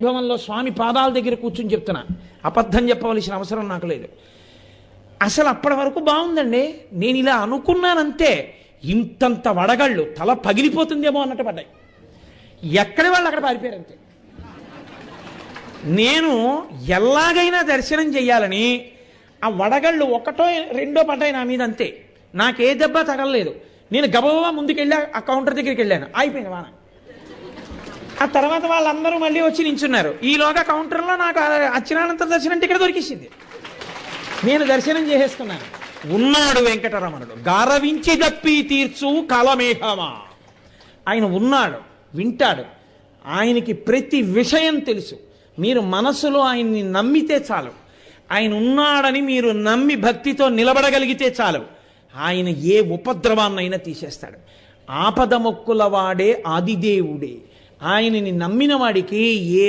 భవనంలో స్వామి పాదాల దగ్గర కూర్చుని చెప్తున్నా, అబద్ధం చెప్పవలసిన అవసరం నాకు లేదు. అసలు అప్పటి వరకు బాగుందండి, నేను ఇలా అనుకున్నానంతే. ఇంతంత వడగళ్ళు తల పగిలిపోతుందేమో అన్నట్టు పడ్డాయి. ఎక్కడి వాళ్ళు అక్కడ పారిపోయారు అంతే. నేను ఎలాగైనా దర్శనం చెయ్యాలని ఆ వడగళ్ళు ఒకటో రెండో పడ్డాయి నా మీద అంతే. నాకే దెబ్బ తగలలేదు. నేను గబగబా ముందుకెళ్ళి ఆ కౌంటర్ దగ్గరికి వెళ్ళాను, అయిపోయింది వాన. ఆ తర్వాత వాళ్ళందరూ మళ్ళీ వచ్చి నించున్నారు. ఈలోగా కౌంటర్లో నాకు అచ్చినానంత దర్శనం టికెట్ దొరికింది. నేను దర్శనం చేసేసుకున్నాను. ఉన్నాడు వెంకటరమణుడు, గారవించి దప్పి తీర్చు కాలమేఘమా. ఆయన ఉన్నాడు, వింటాడు. ఆయనకి ప్రతి విషయం తెలుసు. మీరు మనసులో ఆయన్ని నమ్మితే చాలు. ఆయన ఉన్నాడని మీరు నమ్మి భక్తితో నిలబడగలిగితే చాలు. ఆయన ఏ ఉపద్రవాన్నైనా తీసేస్తాడు. ఆపద మొక్కుల వాడే ఆదిదేవుడే. ఆయనని నమ్మిన వాడికి ఏ